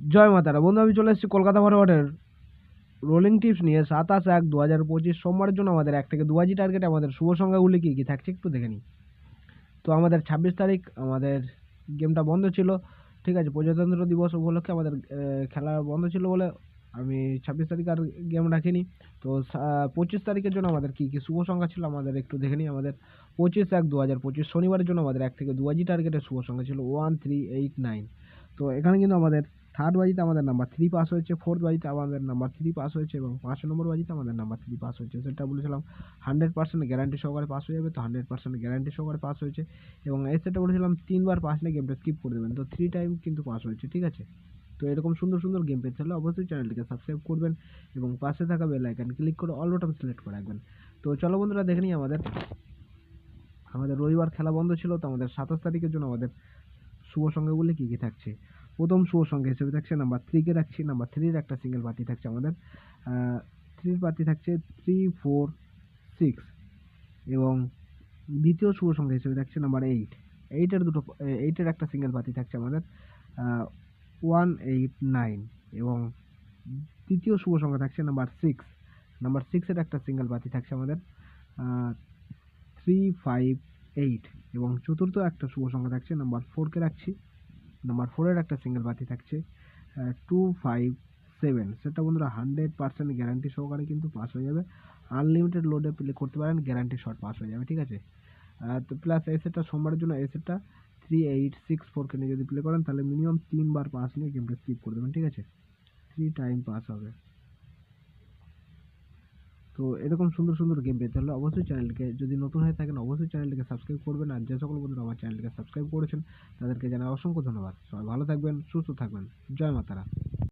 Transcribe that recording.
জয় মাতারা বন্ধু, আমি চলে এসেছি কলকাতা ফরওয়ার্ডের রোলিং টিপস নিয়ে 27/1/2025 সোমবারের জন্য আমাদের 1 থেকে 2 বাজি টার্গেটে আমাদের শুভ সংখ্যাগুলি কী কী থাকছে একটু দেখে নিই। তো আমাদের 26 তারিখ আমাদের গেমটা বন্ধ ছিল, ঠিক আছে। প্রজাতন্ত্র দিবস উপলক্ষে আমাদের খেলা বন্ধ ছিল বলে আমি 26 তারিখ আর গেম রাখিনি। তো 25 তারিখের জন্য আমাদের কী কী শুভ সংখ্যা ছিল আমাদের একটু দেখে নিই। আমাদের 25/1/2025 শনিবারের জন্য আমাদের 1 থেকে 2 বাজি টার্গেটের শুভ সংখ্যা ছিল 1389। তো এখানে কিন্তু আমাদের থার্ড বাজিতে আমাদের নাম্বার 3 পাস হয়েছে, ফোর্থ বাজিতে আমাদের নাম্বার 3 পাস হয়েছে এবং 5 নম্বর বাজিতে আমাদের নাম্বার 3 পাস হয়েছে। সেটা বলেছিলাম 100% গ্যারান্টি সহকারে পাস হয়ে যাবে, তো 100% গ্যারান্টি সহকারে পাস হয়েছে। এবং এই সেটটা বলেছিলাম 3 বার পাস নিয়ে গেমটা স্কিপ করে দেবেন, তো 3 টাইম কিন্তু পাস হয়েছে, ঠিক আছে। তো এরকম সুন্দর সুন্দর গেম পেতে হলে অবশ্যই চ্যানেলটিকে সাবস্ক্রাইব করবেন এবং পাশে থাকা বেল আইকন ক্লিক করে অল বাটন সিলেক্ট করে রাখবেন। তো চলো বন্ধুরা দেখে নিই আমাদের আমাদের রবিবার খেলা বন্ধ ছিল, তো আমাদের 27 তারিখের জন্য আমাদের শুভ সংখ্যাগুলি কী কী থাকছে। প্রথম শুভ সংখ্যা হিসেবে থাকছে নাম্বার 3কে রাখছি। নাম্বার 3-র একটা সিঙ্গেল পার্টি থাকছে আমাদের, 3 পার্টি থাকছে 3, 4, 6। এবং দ্বিতীয় শুভ সংখ্যা হিসেবে থাকছে নাম্বার 8-এর একটা সিঙ্গেল পার্টি থাকছে আমাদের 1, 8, 9। এবং তৃতীয় শুভ সংখ্যা থাকছে নাম্বার 6। নাম্বার 6-এর একটা সিঙ্গেল পার্টি থাকছে আমাদের 3, 5, 8। এবং চতুর্থ একটা শুভ সংখ্যা থাকছে নাম্বার 4কে রাখছি। নাম্বার 4-এর একটা সিঙ্গেল পার্টি থাকছে 2, 5, 7। সেটা বন্ধুরা 100% গ্যারান্টি সহকারে কিন্তু পাস হয়ে যাবে। আনলিমিটেড লোডে প্লে করতে পারেন, গ্যারান্টি শট পাস হয়ে যাবে, ঠিক আছে। তো প্লাস এই সেটটা সোমবারের জন্য এই সেটটা 3, 8, 6, 4কে নিয়ে যদি প্লে করেন তাহলে মিনিমাম 3 বার পাস নিয়ে গেমটা স্কিপ করে দেবেন, ঠিক আছে। 3 টাইম পাস হবে। তো এরকম সুন্দর সুন্দর গেম পেতে হলে অবশ্যই চ্যানেলটিকে, যদি নতুন হয়ে থাকেন অবশ্যই চ্যানেলটিকে সাবস্ক্রাইব করবেন। আর যে সকল বন্ধুরা আমার চ্যানেলটিকে সাবস্ক্রাইব করেছেন তাদেরকে জানাই অসংখ্য ধন্যবাদ। সবাই ভালো থাকবেন, সুস্থ থাকবেন। জয় মাতারা।